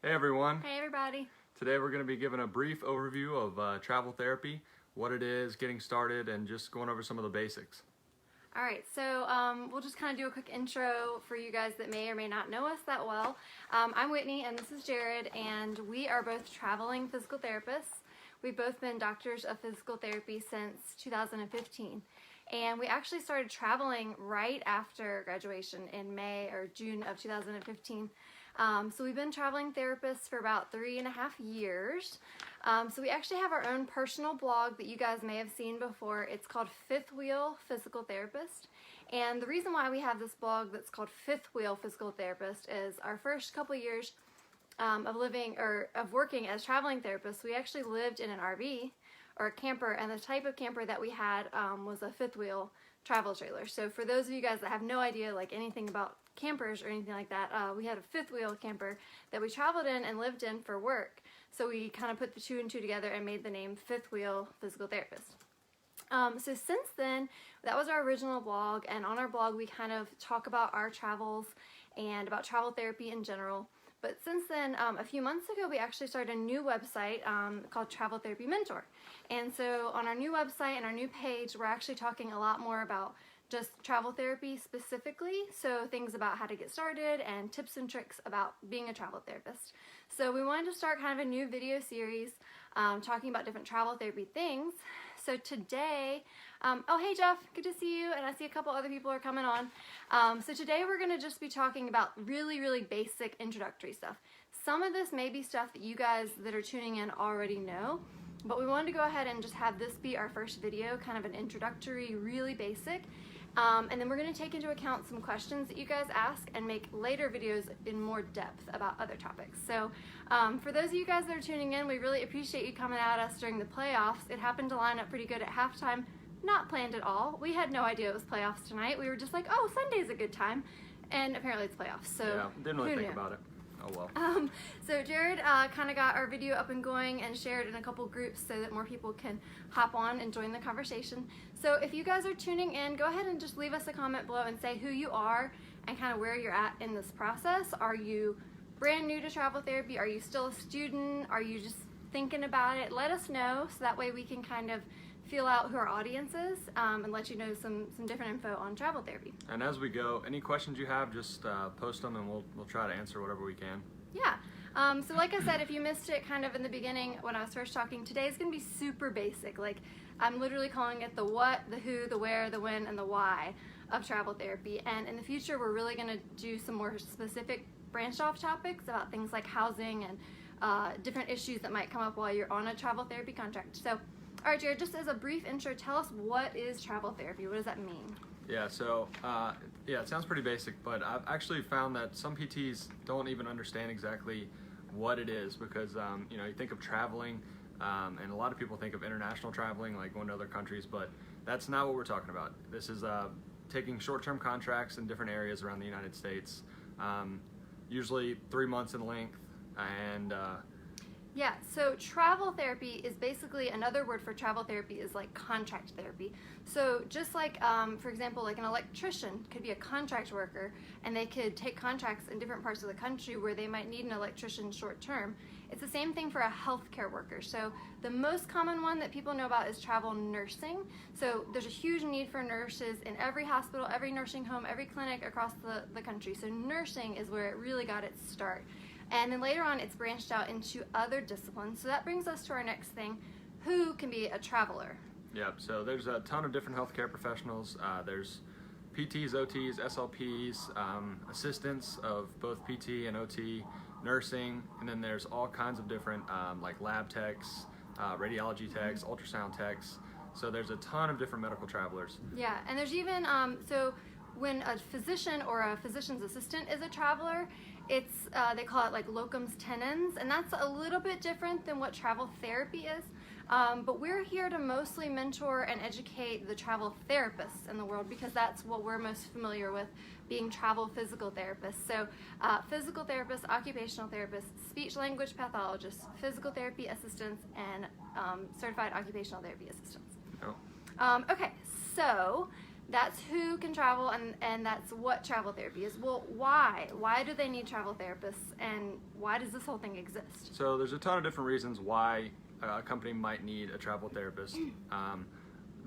Hey everyone. Hey everybody. Today we're going to be giving a brief overview of travel therapy, what it is, getting started, and just going over some of the basics. Alright, so we'll just kind of do a quick intro for you guys that may or may not know us that well. I'm Whitney and this is Jared, and we are both traveling physical therapists. We've both been doctors of physical therapy since 2015. And we actually started traveling right after graduation in May or June of 2015. So we've been traveling therapists for about 3.5 years. So we actually have our own personal blog that you guys may have seen before. It's called Fifth Wheel Physical Therapist. And the reason why we have this blog that's called Fifth Wheel Physical Therapist is our first couple years of working as traveling therapists, we actually lived in an RV or a camper, and the type of camper that we had was a fifth wheel travel trailer. So for those of you guys that have no idea like anything about campers or anything like that, we had a fifth wheel camper that we traveled in and lived in for work. So we kind of put the two and two together and made the name Fifth Wheel Physical Therapist. So since then, that was our original blog, and on our blog we kind of talk about our travels and about travel therapy in general. But since then, a few months ago, we actually started a new website called Travel Therapy Mentor. And so on our new website and our new page, we're actually talking a lot more about just travel therapy specifically. So things about how to get started and tips and tricks about being a travel therapist. So we wanted to start kind of a new video series talking about different travel therapy things. So today, oh hey Jeff, good to see you, and I see a couple other people are coming on. So today we're going to just be talking about really basic introductory stuff. Some of this may be stuff that you guys that are tuning in already know, but we wanted to go ahead and just have this be our first video, kind of an introductory, really basic. And then we're going to take into account some questions that you guys ask and make later videos in more depth about other topics. So for those of you guys that are tuning in, we really appreciate you coming at us during the playoffs. It happened to line up pretty good at halftime. Not planned at all. We had no idea it was playoffs tonight. We were just like, oh, Sunday's a good time. And apparently it's playoffs. So yeah, didn't really think about it. Oh well. So Jared kind of got our video up and going and shared in a couple groups so that more people can hop on and join the conversation. So if you guys are tuning in, go ahead and just leave us a comment below and say who you are and kind of where you're at in this process. Are you brand new to travel therapy? Are you still a student? Are you just thinking about it? Let us know so that way we can kind of feel out who our audience is and let you know some different info on travel therapy. And as we go, any questions you have, just post them and we'll try to answer whatever we can. Yeah. So like I said, if you missed it kind of in the beginning when I was first talking, today's going to be super basic. Like I'm literally calling it the what, the who, the where, the when, and the why of travel therapy. And in the future, we're really going to do some more specific branched off topics about things like housing and different issues that might come up while you're on a travel therapy contract. So all right, Jared, just as a brief intro, tell us what is travel therapy? What does that mean? Yeah, so yeah, it sounds pretty basic, but I've actually found that some PTs don't even understand exactly what it is because you know, you think of traveling, and a lot of people think of international traveling, like going to other countries, but that's not what we're talking about. This is taking short-term contracts in different areas around the United States, usually 3 months in length, and yeah, so travel therapy is basically, another word for travel therapy is like contract therapy. So just like, for example, like an electrician could be a contract worker and they could take contracts in different parts of the country where they might need an electrician short term. It's the same thing for a healthcare worker. So the most common one that people know about is travel nursing. So there's a huge need for nurses in every hospital, every nursing home, every clinic across the country. So nursing is where it really got its start. And then later on, it's branched out into other disciplines. So that brings us to our next thing, who can be a traveler? yeah, so there's a ton of different healthcare professionals. There's PTs, OTs, SLPs, assistants of both PT and OT, nursing, and then there's all kinds of different like lab techs, radiology techs, ultrasound techs. So there's a ton of different medical travelers. Yeah, and there's even, so when a physician or a physician's assistant is a traveler, it's they call it like locums tenens, and that's a little bit different than what travel therapy is. But we're here to mostly mentor and educate the travel therapists in the world because that's what we're most familiar with, being travel physical therapists. So physical therapists, occupational therapists, speech language pathologists, physical therapy assistants, and certified occupational therapy assistants. Oh. Okay, so that's who can travel, and that's what travel therapy is. Well, why? Why do they need travel therapists, and why does this whole thing exist? So there's a ton of different reasons why a company might need a travel therapist.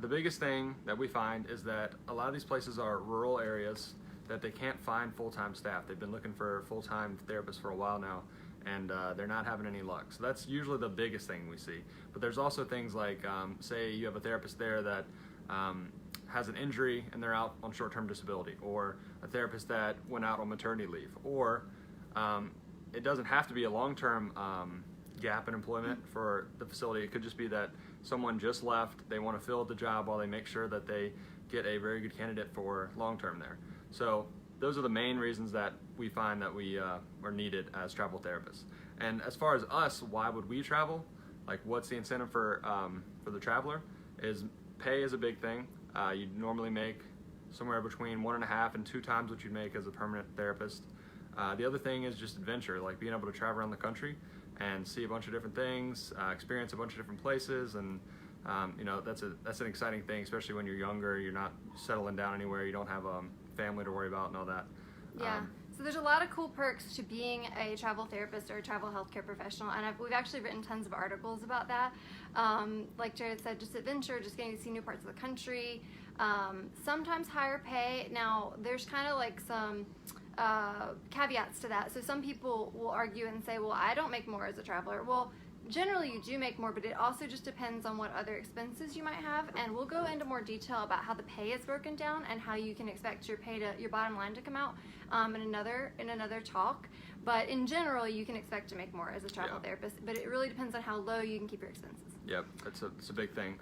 The biggest thing that we find is that a lot of these places are rural areas that they can't find full-time staff. They've been looking for full-time therapists for a while now, and they're not having any luck. So that's usually the biggest thing we see. But there's also things like, say you have a therapist there that has an injury and they're out on short-term disability, or a therapist that went out on maternity leave, or it doesn't have to be a long-term gap in employment for the facility. It could just be that someone just left, they want to fill the job while they make sure that they get a very good candidate for long-term there. So those are the main reasons that we find that we are needed as travel therapists. And as far as us, why would we travel? Like, what's the incentive for the traveler? Is pay is a big thing. You normally make somewhere between 1.5 and 2 times what you'd make as a permanent therapist. The other thing is just adventure, like being able to travel around the country and see a bunch of different things, experience a bunch of different places, and that's an exciting thing, especially when you're younger. You're not settling down anywhere. You don't have a family to worry about and all that. Yeah. So there's a lot of cool perks to being a travel therapist or a travel healthcare professional, and we've actually written tons of articles about that. Like Jared said, just adventure, just getting to see new parts of the country, sometimes higher pay. Now, there's kind of like some caveats to that. So some people will argue and say, well, I don't make more as a traveler. Well, generally you do make more, but it also just depends on what other expenses you might have, and we'll go into more detail about how the pay is broken down and how you can expect your bottom line to come out in another talk. But in general, you can expect to make more as a travel therapist, but it really depends on how low you can keep your expenses. Yep, it's a big thing.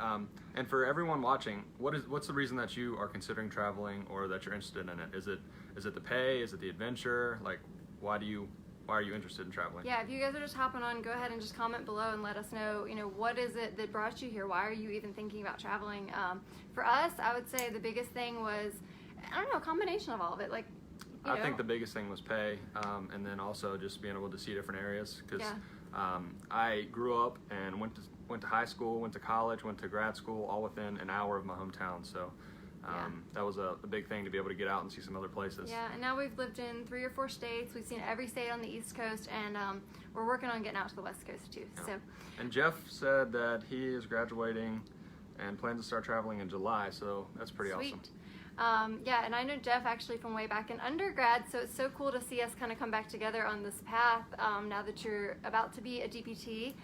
And for everyone watching, what's the reason that you are considering traveling or that you're interested in it? Is it the pay? Is it the adventure? Like, why are you interested in traveling? Yeah, if you guys are just hopping on, go ahead and just comment below and let us know, what is it that brought you here? Why are you even thinking about traveling? For us, I would say the biggest thing was, a combination of all of it. Like, I think the biggest thing was pay, and then also just being able to see different areas. Because I grew up and went to high school, went to college, went to grad school, all within an hour of my hometown. So that was a big thing to be able to get out and see some other places. Yeah, and now we've lived in 3 or 4 states. We've seen every state on the East Coast, and we're working on getting out to the West Coast too. Yeah. So. And Jeff said that he is graduating and plans to start traveling in July, so that's pretty awesome. And I know Jeff actually from way back in undergrad, so it's so cool to see us kind of come back together on this path now that you're about to be a DPT.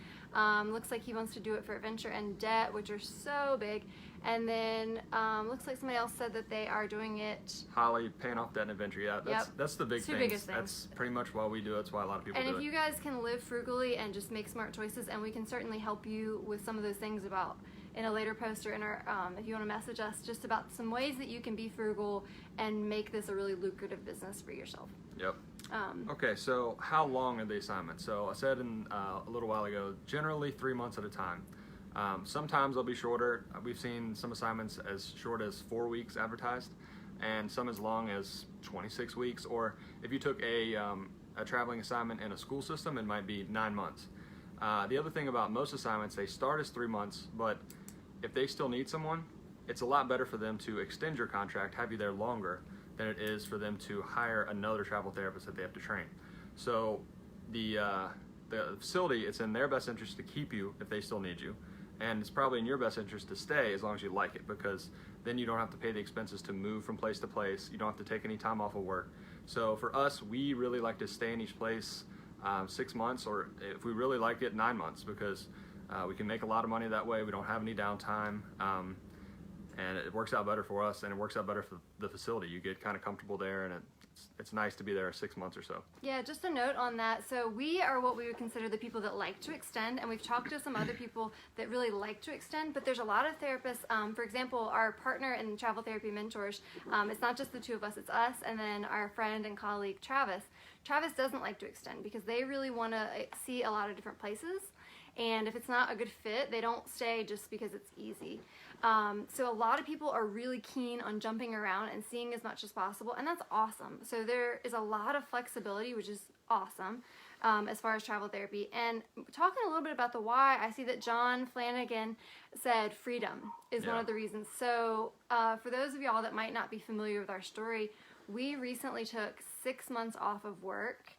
Looks like he wants to do it for adventure and debt, which are so big. And then looks like somebody else said that they are doing it. Holly, paying off debt and adventure. Yeah, that's the big thing. Biggest things. That's pretty much why we do it. That's why a lot of people do it. And if you guys can live frugally and just make smart choices, and we can certainly help you with some of those things about in a later post or in our, if you want to message us just about some ways that you can be frugal and make this a really lucrative business for yourself. Yep. Okay, so how long are the assignments? So I said a little while ago, generally 3 months at a time. Sometimes they'll be shorter. We've seen some assignments as short as 4 weeks advertised, and some as long as 26 weeks. Or if you took a traveling assignment in a school system, it might be 9 months. The other thing about most assignments, they start as 3 months, but if they still need someone, it's a lot better for them to extend your contract, have you there longer, than it is for them to hire another travel therapist that they have to train. So the facility, it's in their best interest to keep you if they still need you. And it's probably in your best interest to stay as long as you like it, because then you don't have to pay the expenses to move from place to place. You don't have to take any time off of work. So for us, we really like to stay in each place 6 months, or if we really like it, 9 months, because we can make a lot of money that way. We don't have any downtime, and it works out better for us, and it works out better for the facility. You get kind of comfortable there, and it's nice to be there 6 months or so. Yeah, just a note on that. So we are what we would consider the people that like to extend, and we've talked to some other people that really like to extend, but there's a lot of therapists. For example, our partner in Travel Therapy Mentors, it's not just the 2 of us, it's us and then our friend and colleague Travis. Travis doesn't like to extend because they really want to see a lot of different places. And if it's not a good fit, they don't stay just because it's easy. So a lot of people are really keen on jumping around and seeing as much as possible, and that's awesome. So there is a lot of flexibility, which is awesome. as far as travel therapy. And talking a little bit about the why, I see that John Flanagan said freedom is one of the reasons. So for those of y'all that might not be familiar with our story, we recently took 6 months off of work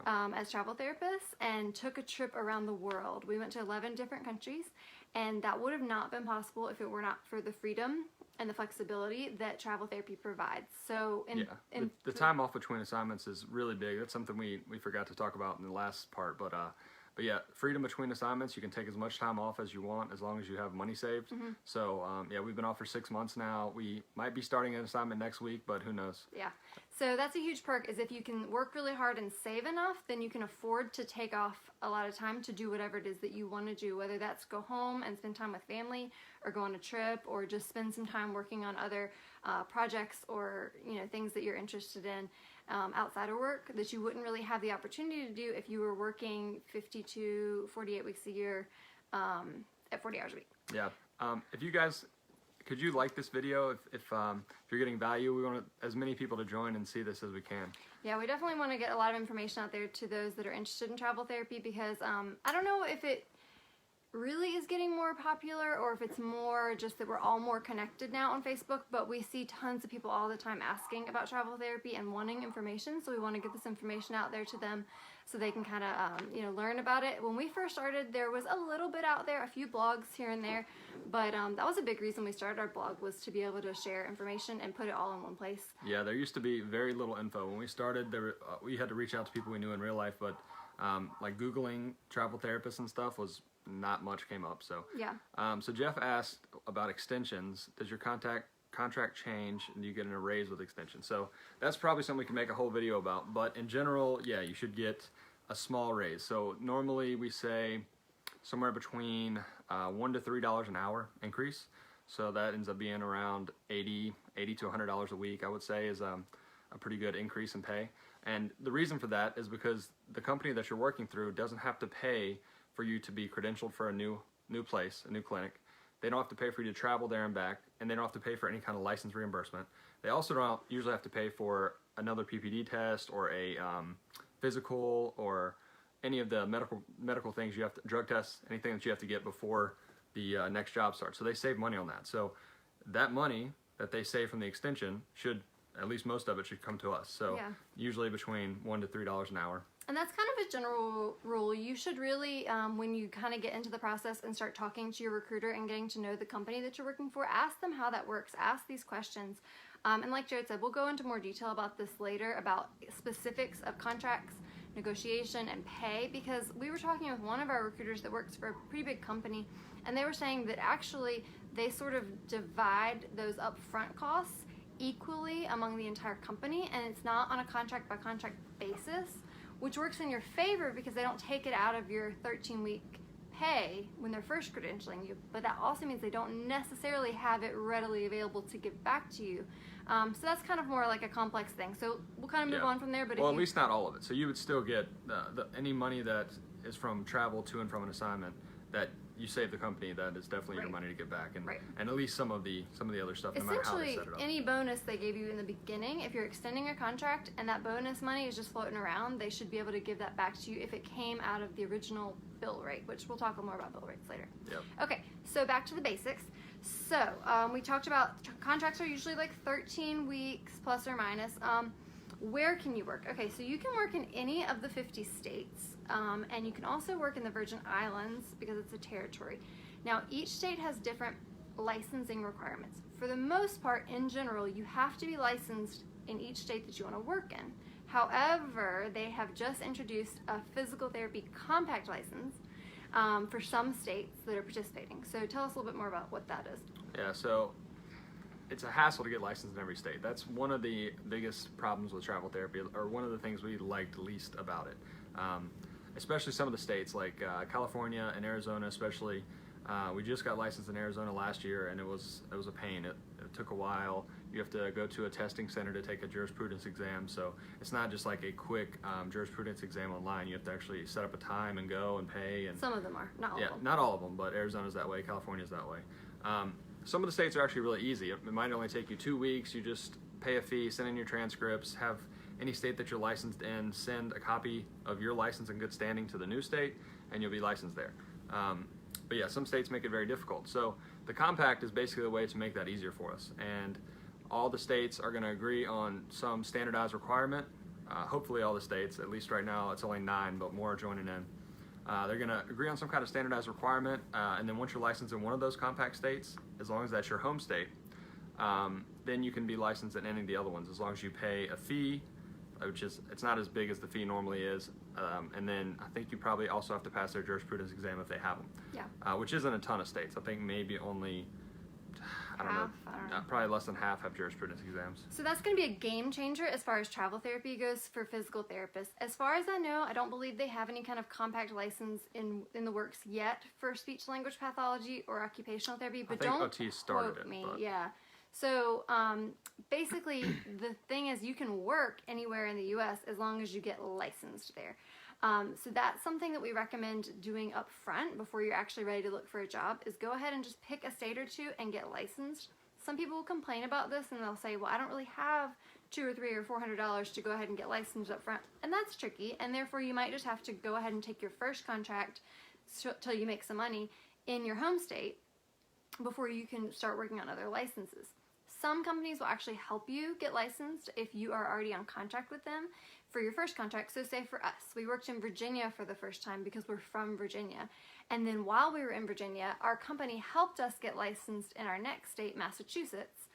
as travel therapists and took a trip around the world. We went to 11 different countries, and that would have not been possible if it were not for the freedom and the flexibility that travel therapy provides. So the time off between assignments is really big. That's something we forgot to talk about in the last part, but yeah, freedom between assignments. You can take as much time off as you want as long as you have money saved. So yeah, we've been off for 6 months now. We might be starting an assignment next week, but who knows? Yeah. So that's a huge perk, is if you can work really hard and save enough, then you can afford to take off a lot of time to do whatever it is that you want to do, whether that's go home and spend time with family, or go on a trip, or just spend some time working on other projects, or things that you're interested in outside of work that you wouldn't really have the opportunity to do if you were working 50 to 48 weeks a year at 40 hours a week. Yeah. If you guys, could you like this video? If you're getting value, we want as many people to join and see this as we can. Yeah, we definitely want to get a lot of information out there to those that are interested in travel therapy, because I don't know if it really is getting more popular or if it's more just that we're all more connected now on Facebook, but we see tons of people all the time asking about travel therapy and wanting information, so we want to get this information out there to them so they can kind of learn about it. When we first started, there was a little bit out there, a few blogs here and there, but that was a big reason we started our blog, was to be able to share information and put it all in one place. Yeah, there used to be very little info when we started. We had to reach out to people we knew in real life, but like Googling travel therapists and stuff was not much came up. So yeah. So Jeff asked about extensions. Does your contract change and do you get a raise with extensions? So that's probably something we can make a whole video about, but in general, yeah, you should get a small raise. So normally we say somewhere between $1 to $3 an hour increase. So that ends up being around $80 to $100 a week, I would say, is a pretty good increase in pay. And the reason for that is because the company that you're working through doesn't have to pay for you to be credentialed for a new place, a new clinic. They don't have to pay for you to travel there and back, and they don't have to pay for any kind of license reimbursement. They also don't usually have to pay for another PPD test or a physical or any of the medical things you have to, drug tests, anything that you have to get before the next job starts. So they save money on that. So that money that they save from the extension should, at least most of it, should come to us. So yeah. Usually between $1 to $3 an hour. And that's kind of a general rule. You should really, when you kind of get into the process and start talking to your recruiter and getting to know the company that you're working for, ask them how that works. Ask these questions. And like Jared said, we'll go into more detail about this later, about specifics of contracts, negotiation, and pay, because we were talking with one of our recruiters that works for a pretty big company, and they were saying that actually they sort of divide those upfront costs equally among the entire company, and it's not on a contract by contract basis, which works in your favor because they don't take it out of your 13-week pay when they're first credentialing you, but that also means they don't necessarily have it readily available to give back to you. So that's kind of more like a complex thing. So we'll kind of move on from there. But well, at least not all of it. So you would still get any money that is from travel to and from an assignment that you save the company. That is definitely your money to get back, and at least some of the other stuff, no matter how they set it up. Any bonus they gave you in the beginning, if you're extending your contract and that bonus money is just floating around, they should be able to give that back to you if it came out of the original bill rate, which we'll talk more about bill rates later. Yep. Okay, so back to the basics. So we talked about contracts are usually like 13 weeks plus or minus. Where can you work? Okay, so you can work in any of the 50 states, and you can also work in the Virgin Islands because it's a territory. Now, each state has different licensing requirements. For the most part, in general, you have to be licensed in each state that you want to work in. However, they have just introduced a physical therapy compact license for some states that are participating. So tell us a little bit more about what that is. Yeah, so it's a hassle to get licensed in every state. That's one of the biggest problems with travel therapy, or one of the things we liked least about it. Especially some of the states like California and Arizona, especially. We just got licensed in Arizona last year, and it was a pain. It took a while. You have to go to a testing center to take a jurisprudence exam, so it's not just like a quick jurisprudence exam online. You have to actually set up a time and go and pay. And some of them are, not all of them. Not all of them, but Arizona's that way, California's that way. Some of the states are actually really easy. It might only take you 2 weeks. You just pay a fee, send in your transcripts, have any state that you're licensed in, send a copy of your license in good standing to the new state, and you'll be licensed there. But yeah, some states make it very difficult. So the compact is basically a way to make that easier for us. And all the states are going to agree on some standardized requirement. Hopefully all the states, at least right now it's only 9, but more are joining in. They're going to agree on some kind of standardized requirement, and then once you're licensed in one of those compact states, as long as that's your home state, then you can be licensed in any of the other ones as long as you pay a fee, which is, it's not as big as the fee normally is, and then I think you probably also have to pass their jurisprudence exam if they have them. Yeah. Which isn't a ton of states. I think maybe only, I don't know, probably less than half have jurisprudence exams. So that's going to be a game changer as far as travel therapy goes for physical therapists. As far as I know, I don't believe they have any kind of compact license in the works yet for speech language pathology or occupational therapy. But I think don't OT started quote it, me. but... Yeah. So basically, the thing is, you can work anywhere in the U.S. as long as you get licensed there. So that's something that we recommend doing up front before you're actually ready to look for a job, is go ahead and just pick a state or two and get licensed. Some people will complain about this and they'll say, well, I don't really have $200 or $300 or $400 to go ahead and get licensed up front. And that's tricky. And therefore you might just have to go ahead and take your first contract till you make some money in your home state before you can start working on other licenses. Some companies will actually help you get licensed if you are already on contract with them for your first contract. So say for us, we worked in Virginia for the first time because we're from Virginia. And then while we were in Virginia, our company helped us get licensed in our next state, Massachusetts.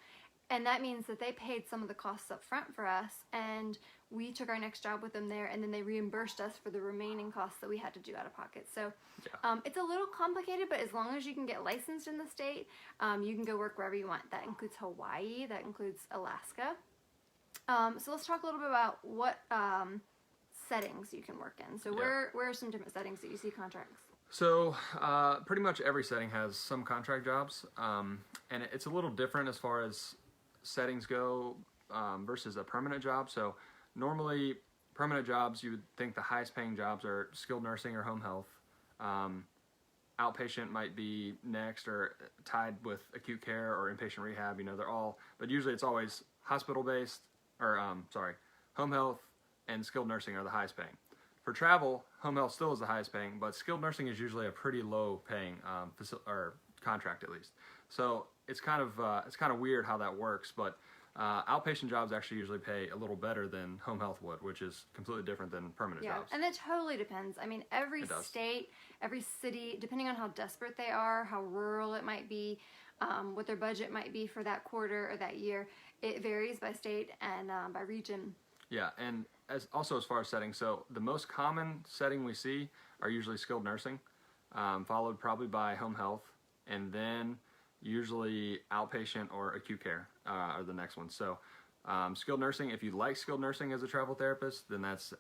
And that means that they paid some of the costs up front for us, and we took our next job with them there, and then they reimbursed us for the remaining costs that we had to do out of pocket. So it's a little complicated, but as long as you can get licensed in the state, you can go work wherever you want. That includes Hawaii, that includes Alaska. So let's talk a little bit about what settings you can work in. So where are some different settings that you see contracts? So pretty much every setting has some contract jobs, and it's a little different as far as settings go versus a permanent job. So normally permanent jobs, you would think the highest paying jobs are skilled nursing or home health. Outpatient might be next, or tied with acute care or inpatient rehab. You know, they're all, but usually it's always hospital based, or home health and skilled nursing are the highest paying. For travel, home health still is the highest paying, but skilled nursing is usually a pretty low paying or contract, at least. So it's kind of weird how that works, but outpatient jobs actually usually pay a little better than home health would, which is completely different than permanent jobs. And it totally depends. I mean, every state, every city, depending on how desperate they are, how rural it might be, what their budget might be for that quarter or that year, it varies by state and by region. Yeah, and as far as settings, so the most common setting we see are usually skilled nursing, followed probably by home health, and then usually outpatient or acute care are the next ones. So skilled nursing, if you like skilled nursing as a travel therapist, then it's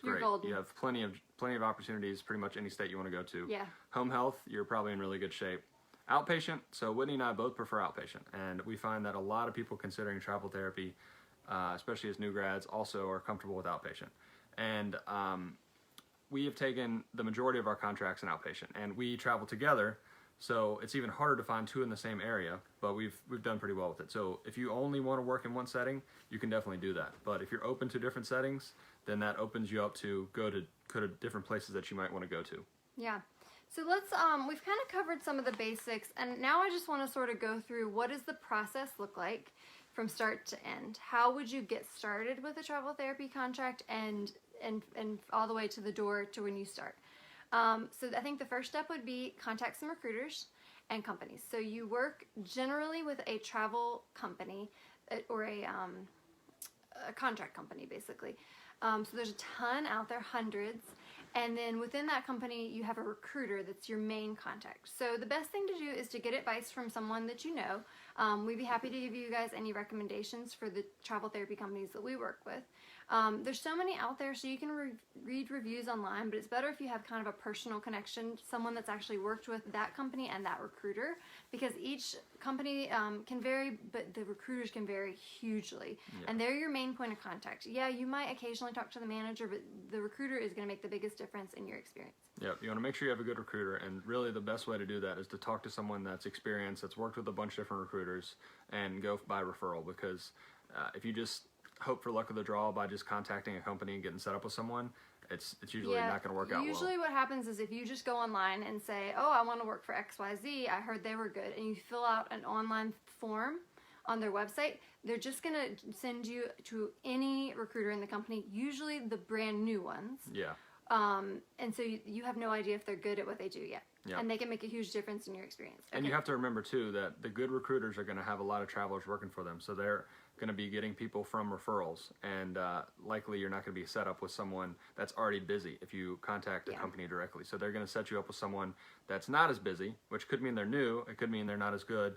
great. You have plenty of opportunities, pretty much any state you want to go to. Yeah. Home health, you're probably in really good shape. Outpatient, so Whitney and I both prefer outpatient, and we find that a lot of people considering travel therapy, especially as new grads, also are comfortable with outpatient. And we have taken the majority of our contracts in outpatient, and we travel together, so it's even harder to find two in the same area, but we've done pretty well with it. So if you only want to work in one setting, you can definitely do that. But if you're open to different settings, then that opens you up to go to different places that you might want to go to. Yeah. So let's, we've kind of covered some of the basics, and now I just want to sort of go through what does the process look like from start to end. How would you get started with a travel therapy contract and all the way to the door to when you start? So I think the first step would be contact some recruiters and companies. So you work generally with a travel company or a contract company, basically. So there's a ton out there, hundreds. And then within that company, you have a recruiter that's your main contact. So the best thing to do is to get advice from someone that you know. We'd be happy to give you guys any recommendations for the travel therapy companies that we work with. There's so many out there, so you can read reviews online, but it's better if you have kind of a personal connection, someone that's actually worked with that company and that recruiter, because each company can vary, but the recruiters can vary hugely. Yeah. And they're your main point of contact. Yeah, you might occasionally talk to the manager, but the recruiter is going to make the biggest difference in your experience. Yeah, you want to make sure you have a good recruiter, and really the best way to do that is to talk to someone that's experienced, that's worked with a bunch of different recruiters, and go by referral, because if you just hope for luck of the draw by just contacting a company and getting set up with someone, it's usually not going to work out well. Usually what happens is if you just go online and say, oh, I want to work for XYZ, I heard they were good, and you fill out an online form on their website, they're just going to send you to any recruiter in the company, usually the brand new ones. Yeah. And so you have no idea if they're good at what they do yet. Yeah. And they can make a huge difference in your experience. And you have to remember, too, that the good recruiters are going to have a lot of travelers working for them. So they're going to be getting people from referrals. And likely you're not going to be set up with someone that's already busy if you contact a company directly. So they're going to set you up with someone that's not as busy, which could mean they're new. It could mean they're not as good.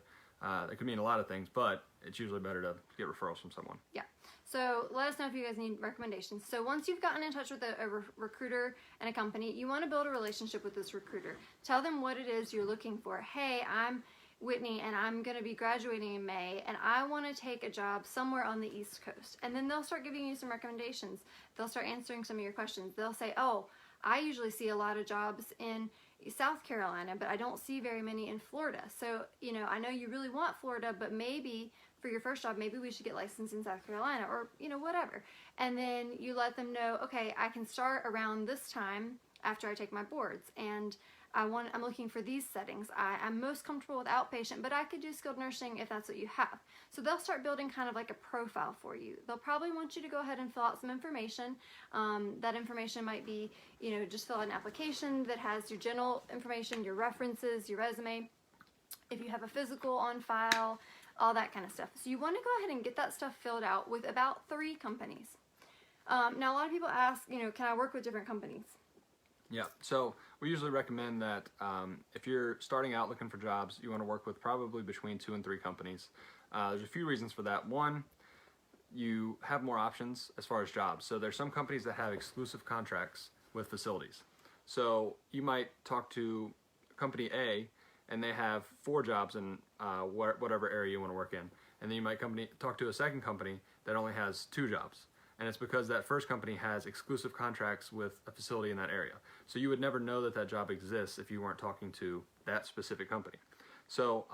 It could mean a lot of things, but it's usually better to get referrals from someone. Yeah. So let us know if you guys need recommendations. So once you've gotten in touch with a recruiter and a company, you want to build a relationship with this recruiter. Tell them what it is you're looking for. Hey, I'm Whitney and I'm going to be graduating in May and I want to take a job somewhere on the East Coast. And then they'll start giving you some recommendations. They'll start answering some of your questions. They'll say, oh, I usually see a lot of jobs in South Carolina, but I don't see very many in Florida. So, I know you really want Florida, but maybe for your first job, maybe we should get licensed in South Carolina or, whatever. And then you let them know, okay, I can start around this time after I take my boards. And I'm looking for these settings. I'm most comfortable with outpatient, but I could do skilled nursing if that's what you have. So they'll start building kind of like a profile for you. They'll probably want you to go ahead and fill out some information. That information might be, just fill out an application that has your general information, your references, your resume. If you have a physical on file, all that kind of stuff. So you want to go ahead and get that stuff filled out with about 3 companies. Now, a lot of people ask, can I work with different companies? Yeah, so we usually recommend that if you're starting out looking for jobs, you want to work with probably between 2 and 3 companies. There's a few reasons for that. One, you have more options as far as jobs. So there's some companies that have exclusive contracts with facilities. So you might talk to company A and they have 4 jobs in whatever area you want to work in. And then you might talk to a second company that only has 2 jobs. And it's because that first company has exclusive contracts with a facility in that area. So you would never know that that job exists if you weren't talking to that specific company. So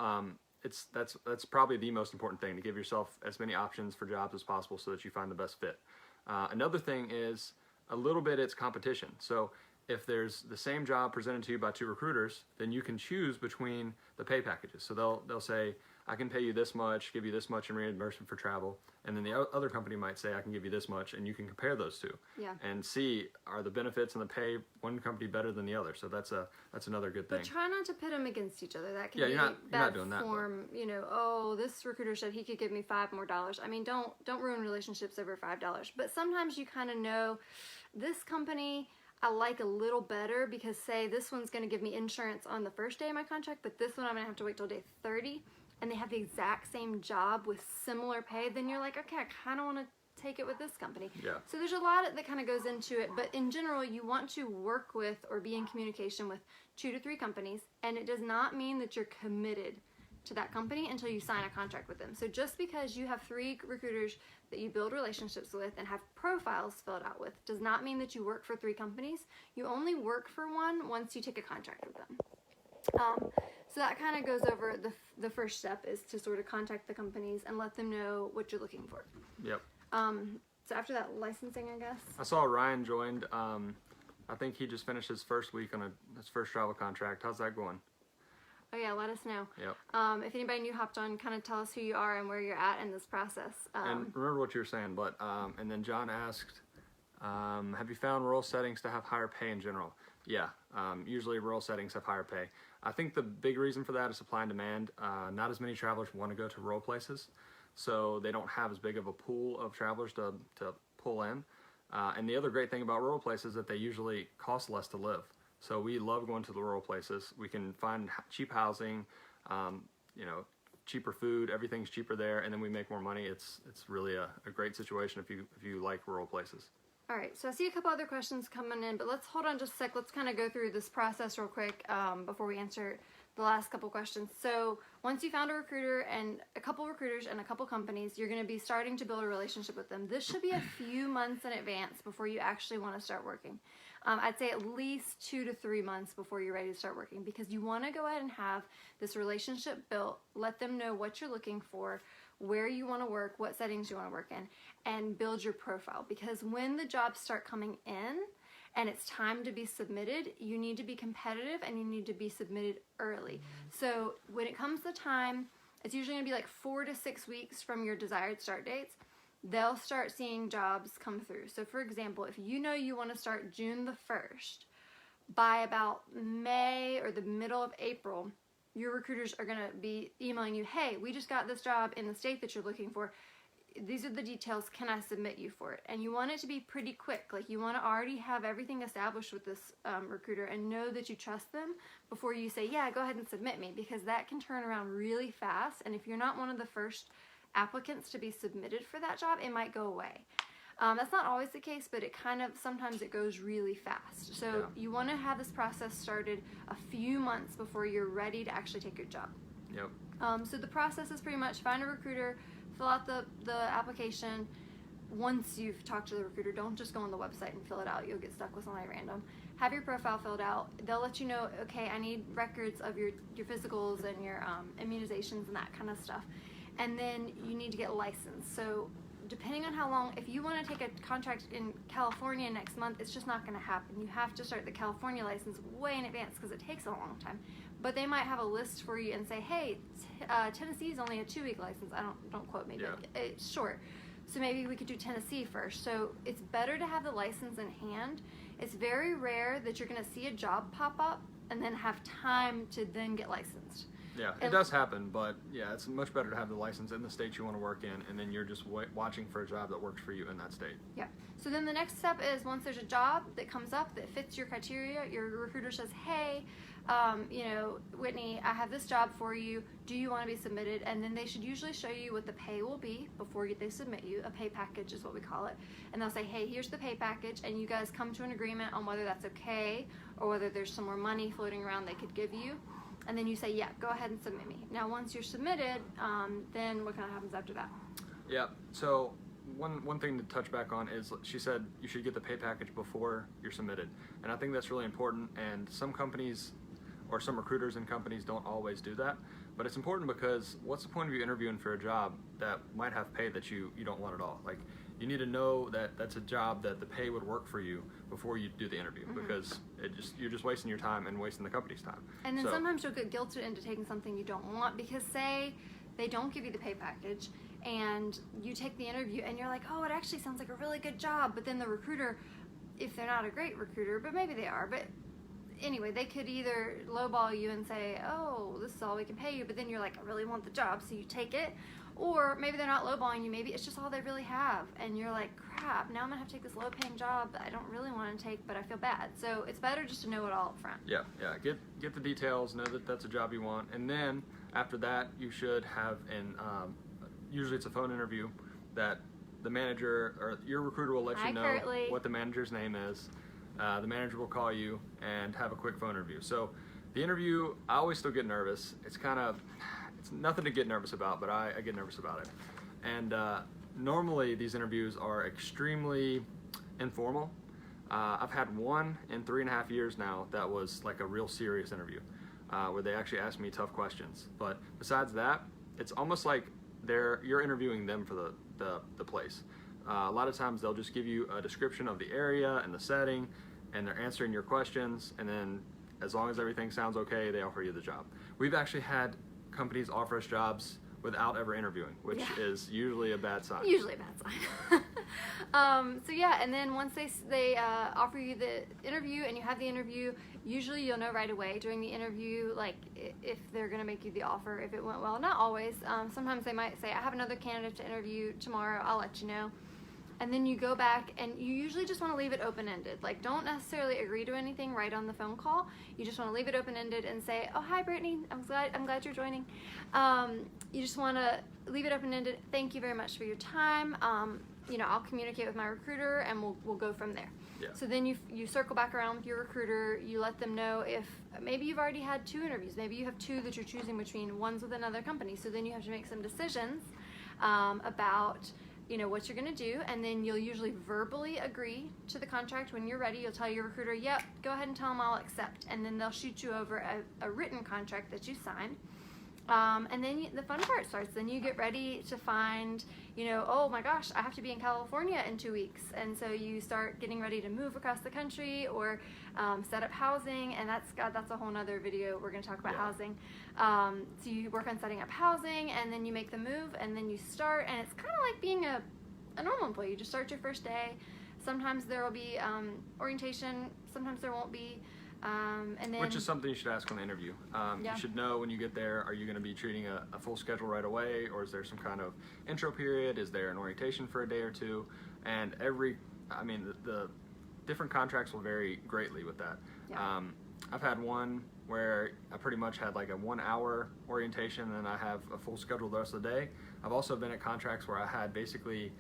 that's probably the most important thing, to give yourself as many options for jobs as possible so that you find the best fit. Another thing is a little bit it's competition. So if there's the same job presented to you by 2 recruiters, then you can choose between the pay packages. So they'll say, I can pay you this much, give you this much in reimbursement for travel, and then the other company might say, I can give you this much, and you can compare those 2 and see, are the benefits and the pay one company better than the other. So that's another good thing. But try not to pit them against each other. That can be you're bad not doing form. That, oh, this recruiter said he could give me $5 more. I mean, don't ruin relationships over $5. But sometimes you kind of know this company I like a little better because, say, this one's going to give me insurance on the first day of my contract, but this one I'm going to have to wait till day 30. And they have the exact same job with similar pay, then you're like, okay, I kind of want to take it with this company. Yeah. So there's a lot that kind of goes into it, but in general, you want to work with or be in communication with 2 to 3 companies, and it does not mean that you're committed to that company until you sign a contract with them. So just because you have 3 recruiters that you build relationships with and have profiles filled out with does not mean that you work for 3 companies. You only work for one once you take a contract with them. So that kind of goes over the first step is to sort of contact the companies and let them know what you're looking for. Yep. So after that, licensing, I guess. I saw Ryan joined. I think he just finished his first week on his first travel contract. How's that going? Oh yeah, let us know. Yep. If anybody new hopped on, kind of tell us who you are and where you're at in this process. And remember what you were saying, but and then John asked, have you found rural settings to have higher pay in general? Yeah, usually rural settings have higher pay. I think the big reason for that is supply and demand. Not as many travelers want to go to rural places, so they don't have as big of a pool of travelers to pull in. And the other great thing about rural places is that they usually cost less to live. So we love going to the rural places. We can find cheap housing, cheaper food. Everything's cheaper there, and then we make more money. It's really a great situation if you like rural places. All right, so I see a couple other questions coming in, but let's hold on just a sec. Let's kind of go through this process real quick before we answer the last couple questions. So once you found a recruiter and a couple recruiters and a couple companies, you're going to be starting to build a relationship with them. This should be a few months in advance before you actually want to start working. I'd say at least 2 to 3 months before you're ready to start working, because you want to go ahead and have this relationship built, let them know what you're looking for, where you want to work, what settings you want to work in, and build your profile. Because when the jobs start coming in and it's time to be submitted, you need to be competitive and you need to be submitted early. So when it comes to time, it's usually going to be like 4 to 6 weeks from your desired start dates. They'll start seeing jobs come through. So for example, if you know you want to start June the 1st, by about May or the middle of April, your recruiters are going to be emailing you, hey, we just got this job in the state that you're looking for. These are the details. Can I submit you for it? And you want it to be pretty quick. Like, you want to already have everything established with this recruiter and know that you trust them before you say, yeah, go ahead and submit me, because that can turn around really fast. And if you're not one of the first applicants to be submitted for that job, it might go away. That's not always the case, but it kind of, sometimes it goes really fast. So you want to have this process started a few months before you're ready to actually take your job. Yep. So the process is pretty much find a recruiter, fill out the application. Once you've talked to the recruiter, don't just go on the website and fill it out. You'll get stuck with somebody random. Have your profile filled out. They'll let you know, okay, I need records of your physicals and your immunizations and that kind of stuff. And then you need to get licensed. So depending on how long, if you want to take a contract in California next month, it's just not going to happen. You have to start the California license way in advance because it takes a long time. But they might have a list for you and say, hey, Tennessee is only a 2-week license. Don't quote me, but it's short. So maybe we could do Tennessee first. So it's better to have the license in hand. It's very rare that you're going to see a job pop up and then have time to then get licensed. Yeah, it does happen, but yeah, it's much better to have the license in the state you want to work in, and then you're just watching for a job that works for you in that state. Yeah. So then the next step is, once there's a job that comes up that fits your criteria, your recruiter says, hey, Whitney, I have this job for you. Do you want to be submitted? And then they should usually show you what the pay will be before they submit you. A pay package is what we call it. And they'll say, hey, here's the pay package, and you guys come to an agreement on whether that's okay or whether there's some more money floating around they could give you. And then you say, yeah, go ahead and submit me. Now, once you're submitted, then what kind of happens after that? Yeah, so one thing to touch back on is, she said you should get the pay package before you're submitted. And I think that's really important, and some companies or some recruiters and companies don't always do that. But it's important because what's the point of you interviewing for a job that might have pay that you don't want at all? Like, you need to know that that's a job that the pay would work for you before you do the interview, because you're just wasting your time and wasting the company's time. And then sometimes you'll get guilted into taking something you don't want, because say they don't give you the pay package and you take the interview and you're like, oh, it actually sounds like a really good job, but then the recruiter, if they're not a great recruiter, but maybe they are, but anyway, they could either lowball you and say, oh, this is all we can pay you, but then you're like, I really want the job, so you take it. Or maybe they're not lowballing you, maybe it's just all they really have, and you're like, crap, now I'm gonna have to take this low-paying job that I don't really want to take, but I feel bad. So it's better just to know it all up front. Yeah, get the details, know that that's a job you want, and then after that, you should have usually it's a phone interview that the manager or your recruiter will let you know what the manager's name is. The manager will call you and have a quick phone interview. So the interview, I always still get nervous. It's nothing to get nervous about, but I get nervous about it. And normally these interviews are extremely informal. I've had one in 3.5 years now that was like a real serious interview, where they actually asked me tough questions. But besides that, it's almost like you're interviewing them for the place. A lot of times they'll just give you a description of the area and the setting, and they're answering your questions, and then as long as everything sounds okay, they offer you the job. We've actually had companies offer us jobs without ever interviewing, which is usually a bad sign. Usually a bad sign. So yeah, and then once they offer you the interview and you have the interview, usually you'll know right away during the interview, like if they're gonna make you the offer, if it went well. Not always. Sometimes they might say, I have another candidate to interview tomorrow, I'll let you know. And then you go back and you usually just want to leave it open-ended. Like, don't necessarily agree to anything right on the phone call. You just want to leave it open-ended and say, oh, hi, Brittany, I'm glad you're joining. You just want to leave it open-ended. Thank you very much for your time. I'll communicate with my recruiter and we'll go from there. Yeah. So then you circle back around with your recruiter. You let them know if maybe you've already had 2 interviews. Maybe you have 2 that you're choosing between. One's with another company. So then you have to make some decisions about what you're going to do, and then you'll usually verbally agree to the contract. When you're ready, you'll tell your recruiter, yep, go ahead and tell them I'll accept, and then they'll shoot you over a written contract that you signed. And then the fun part starts. Then you get ready to find, oh my gosh, I have to be in California in 2 weeks. And so you start getting ready to move across the country or set up housing. And that's a whole nother video. We're going to talk about housing. So you work on setting up housing, and then you make the move, and then you start. And it's kind of like being a normal employee. You just start your first day. Sometimes there will be orientation. Sometimes there won't be. And then, which is something you should ask on the interview. You should know when you get there, are you going to be treating a full schedule right away, or is there some kind of intro period? Is there an orientation for a day or two? And the different contracts will vary greatly with that. Yeah. I've had one where I pretty much had like a 1 hour orientation, and then I have a full schedule the rest of the day. I've also been at contracts where I had basically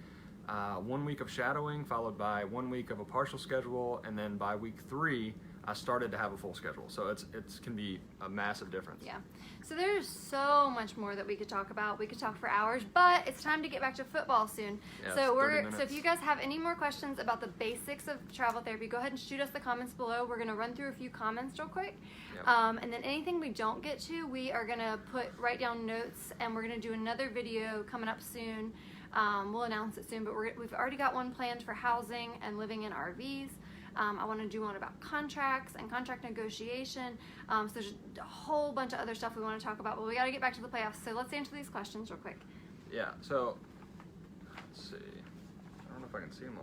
1 week of shadowing followed by 1 week of a partial schedule, and then by week 3 I started to have a full schedule. So it can be a massive difference. Yeah. So there's so much more that we could talk about. We could talk for hours, but it's time to get back to football soon. Yeah, so it's 30 if you guys have any more questions about the basics of travel therapy, go ahead and shoot us the comments below. We're going to run through a few comments real quick. Yep. And then anything we don't get to, we are going to write down notes, and we're going to do another video coming up soon. We'll announce it soon, but we've already got one planned for housing and living in RVs. I want to do one about contracts and contract negotiation. So there's a whole bunch of other stuff we want to talk about, but we got to get back to the playoffs. So let's answer these questions real quick. Yeah, so let's see. I don't know if I can see them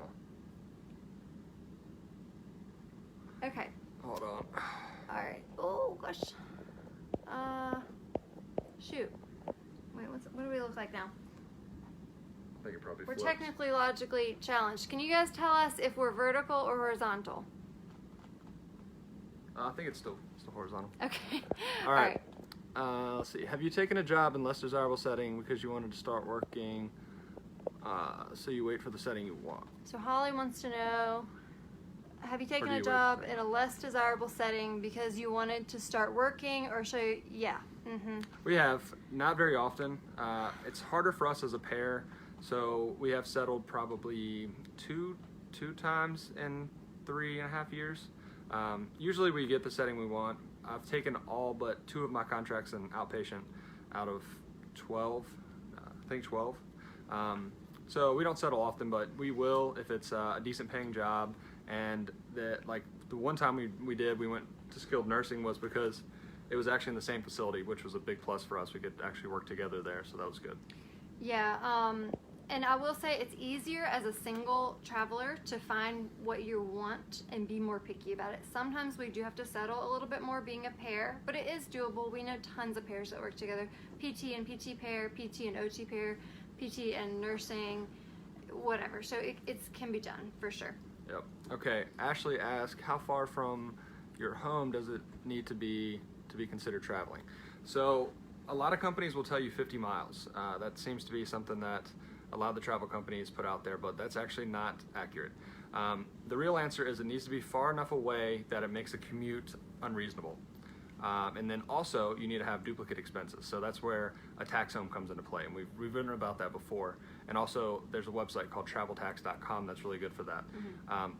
all. Okay. Hold on. All right. Oh, gosh. Shoot. Wait, what do we look like now? I think it probably We're flips. technically logically challenged. Can you guys tell us if we're vertical or horizontal? I think it's still horizontal. Okay. All right. Let's see. Have you taken a job in less desirable setting because you wanted to start working, so you wait for the setting you want? So Holly wants to know, have you taken do a you job wait? in a less desirable setting because you wanted to start working, or yeah. Mm-hmm. We have, not very often. It's harder for us as a pair, so we have settled probably two times in 3.5 years. Usually we get the setting we want. I've taken all but 2 of my contracts in outpatient out of 12, I think 12. So we don't settle often, but we will if it's a decent paying job. And the one time we went to skilled nursing was because it was actually in the same facility, which was a big plus for us. We could actually work together there, so that was good. Yeah, and I will say it's easier as a single traveler to find what you want and be more picky about it. Sometimes we do have to settle a little bit more being a pair, but it is doable. We know tons of pairs that work together. PT and PT pair, PT and OT pair, PT and nursing, whatever. So it can be done for sure. Yep. Okay. Ashley asked, how far from your home does it need to be considered traveling? So a lot of companies will tell you 50 miles. That seems to be something that a lot of the travel companies put out there, but that's actually not accurate. The real answer is it needs to be far enough away that it makes a commute unreasonable. And then also you need to have duplicate expenses. So that's where a tax home comes into play. And we've written about that before. And also there's a website called traveltax.com that's really good for that. Mm-hmm.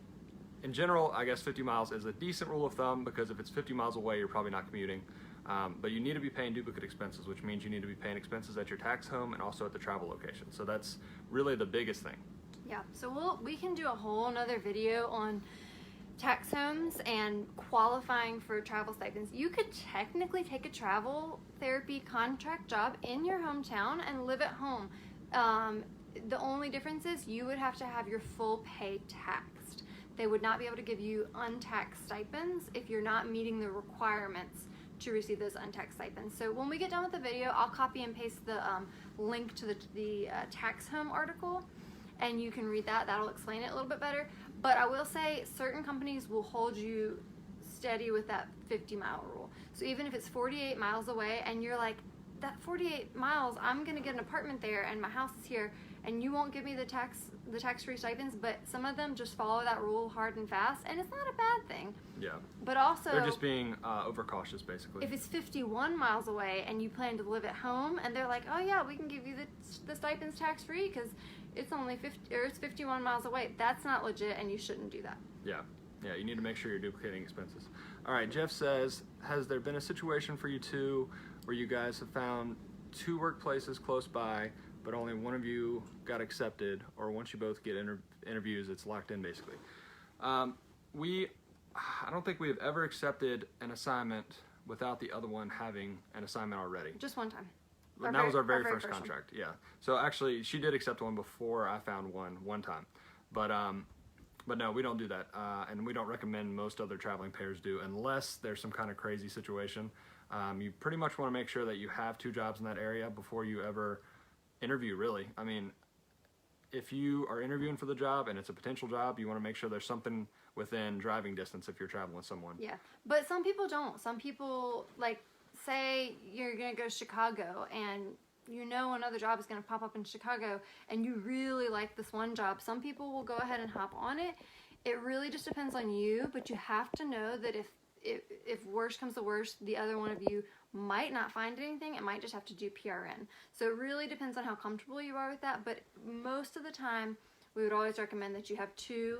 In general, I guess 50 miles is a decent rule of thumb, because if it's 50 miles away, you're probably not commuting. But you need to be paying duplicate expenses, which means you need to be paying expenses at your tax home and also at the travel location. So that's really the biggest thing. Yeah, so we can do a whole nother video on tax homes and qualifying for travel stipends. You could technically take a travel therapy contract job in your hometown and live at home. The only difference is you would have to have your full pay taxed. They would not be able to give you untaxed stipends if you're not meeting the requirements to receive those untaxed stipends. So when we get done with the video, I'll copy and paste the link to the tax home article, and you can read that. That'll explain it a little bit better. But I will say certain companies will hold you steady with that 50-mile rule. So even if it's 48 miles away and you're like, that 48 miles, I'm gonna get an apartment there and my house is here, and you won't give me the tax-free stipends, but some of them just follow that rule hard and fast, and it's not a bad thing. Yeah. But also, they're just being overcautious, basically. if it's 51 miles away and you plan to live at home, and they're like, oh yeah, we can give you the stipends tax-free because it's only 51 miles away, that's not legit, and you shouldn't do that. Yeah. Yeah, you need to make sure you're duplicating expenses. All right, Jeff says, has there been a situation for you two where you guys have found 2 workplaces close by, but only one of you got accepted, or once you both get interviews, it's locked in basically. I don't think we have ever accepted an assignment without the other one having an assignment already. Just one time. And that was our very first contract. Yeah. So actually, she did accept one before I found one time, but no, we don't do that, and we don't recommend most other traveling pairs do unless there's some kind of crazy situation. You pretty much want to make sure that you have 2 jobs in that area before you ever interview. Really, I mean, if you are interviewing for the job and it's a potential job, you want to make sure there's something within driving distance if you're traveling with someone. Yeah, but some people don't. Some people, like, say you're going to go to Chicago and you know another job is going to pop up in Chicago and you really like this one job. Some people will go ahead and hop on it. It really just depends on you, but you have to know that if worst comes to worst, the other one of you might not find anything. It might just have to do PRN. So it really depends on how comfortable you are with that, but most of the time we would always recommend that you have 2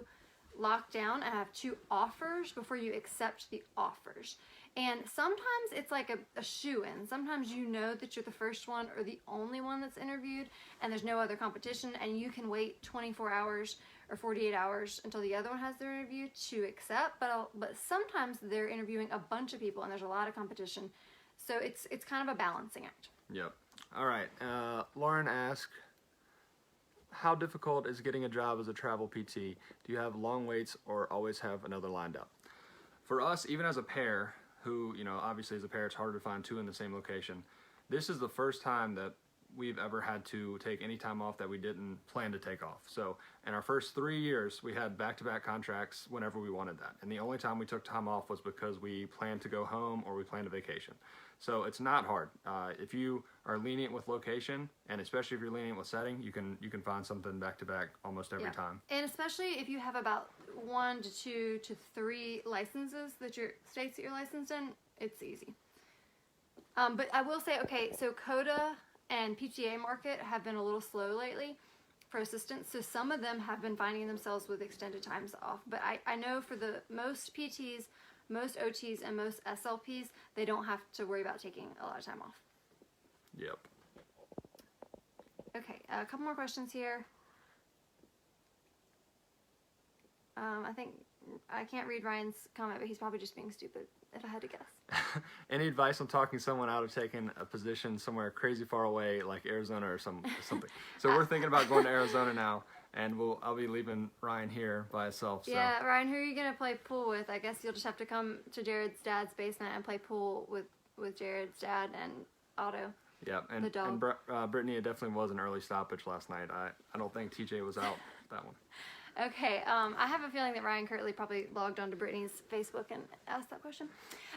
locked down and have 2 offers before you accept the offers. And sometimes it's like a shoo-in. Sometimes you know that you're the first one or the only one that's interviewed and there's no other competition, and you can wait 24 hours or 48 hours until the other one has their interview to accept. But sometimes they're interviewing a bunch of people and there's a lot of competition. So it's kind of a balancing act. Yep. All right. Lauren asked, how difficult is getting a job as a travel PT? Do you have long waits or always have another lined up? For us, even as a pair, who, you know, obviously as a pair, it's harder to find 2 in the same location. This is the first time that we've ever had to take any time off that we didn't plan to take off. So in our first 3 years, we had back-to-back contracts whenever we wanted that. And the only time we took time off was because we planned to go home or we planned a vacation. So it's not hard. If you are lenient with location, and especially if you're lenient with setting, you can find something back-to-back almost every time. And especially if you have about 1 to 2 to 3 licenses states that you're licensed in, it's easy. But I will say, okay, so COTA and PTA market have been a little slow lately for assistance, so some of them have been finding themselves with extended times off. But I know for the most PTs, most OTs, and most SLPs, they don't have to worry about taking a lot of time off. Yep. Okay, a couple more questions here. I can't read Ryan's comment, but he's probably just being stupid, if I had to guess. Any advice on talking someone out of taking a position somewhere crazy far away, like Arizona or something? So we're thinking about going to Arizona now, and I'll be leaving Ryan here by himself. So. Yeah, Ryan, who are you going to play pool with? I guess you'll just have to come to Jared's dad's basement and play pool with Jared's dad and Otto. Yeah, and Brittany, it definitely was an early stoppage last night. I don't think TJ was out that one. Okay, I have a feeling that Ryan Kirtley probably logged onto Brittany's Facebook and asked that question.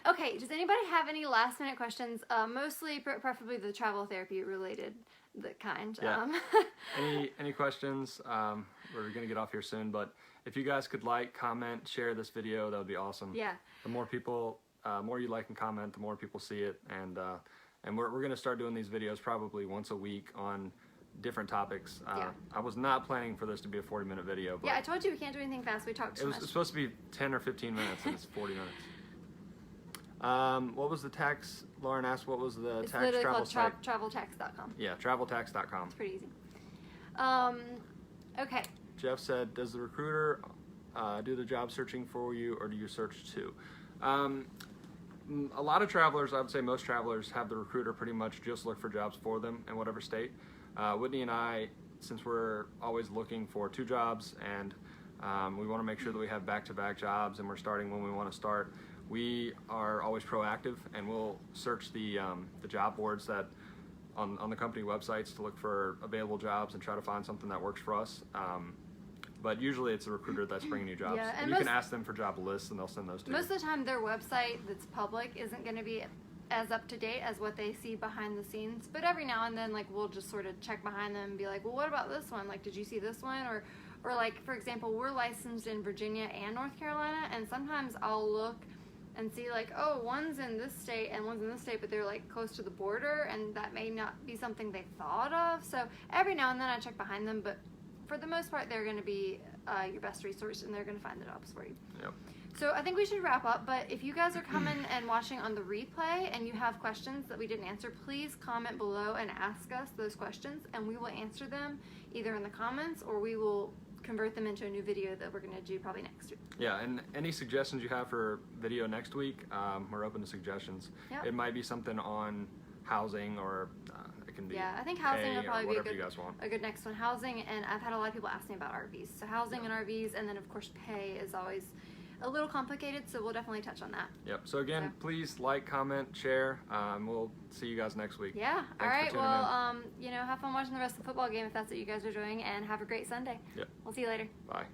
Okay, does anybody have any last minute questions? Mostly, preferably the travel therapy related kind. Yeah. Any questions? We're going to get off here soon, but if you guys could like, comment, share this video, that would be awesome. Yeah. The more people, more you like and comment, the more people see it, and we're going to start doing these videos probably once a week on different topics. Yeah. I was not planning for this to be a 40-minute video. But yeah, I told you we can't do anything fast. We talked too much. It's supposed to be 10 or 15 minutes, and it's 40 minutes. What was the tax? Lauren asked, what was the it's tax literally travel called site? traveltax.com. Yeah, traveltax.com. It's pretty easy. Okay. Jeff said, does the recruiter do the job searching for you, or do you search too? A lot of travelers, I would say most travelers, have the recruiter pretty much just look for jobs for them in whatever state. Whitney and I, since we're always looking for 2 jobs and we want to make sure that we have back-to-back jobs and we're starting when we want to start, we are always proactive, and we'll search the job boards that on the company websites to look for available jobs and try to find something that works for us. But usually it's a recruiter that's bringing you jobs. Yeah, and you can ask them for job lists and they'll send those to you. Most of the time their website that's public isn't going to be as up to date as what they see behind the scenes, but every now and then, like, we'll just sort of check behind them and be like, well, what about this one? Like, did you see this one? Or like, for example, we're licensed in Virginia and North Carolina, and sometimes I'll look and see, like, oh, one's in this state and one's in this state, but they're like close to the border, and that may not be something they thought of. So every now and then I check behind them, but for the most part, they're going to be your best resource, and they're going to find the jobs for you. Yep. So I think we should wrap up, but if you guys are coming and watching on the replay and you have questions that we didn't answer, please comment below and ask us those questions, and we will answer them either in the comments or we will convert them into a new video that we're going to do probably next week. Yeah, and any suggestions you have for video next week, we're open to suggestions. Yep. It might be something on housing, or it can be Yeah, I think housing pay would or probably be whatever you guys want. a good next one. Housing, and I've had a lot of people ask me about RVs. So housing and RVs, and then of course pay is always a little complicated, so we'll definitely touch on that. Yep. So again, please like, comment, share. We'll see you guys next week. Yeah. Thanks All right. for tuning Well, have fun watching the rest of the football game if that's what you guys are doing, and have a great Sunday. Yep. We'll see you later. Bye.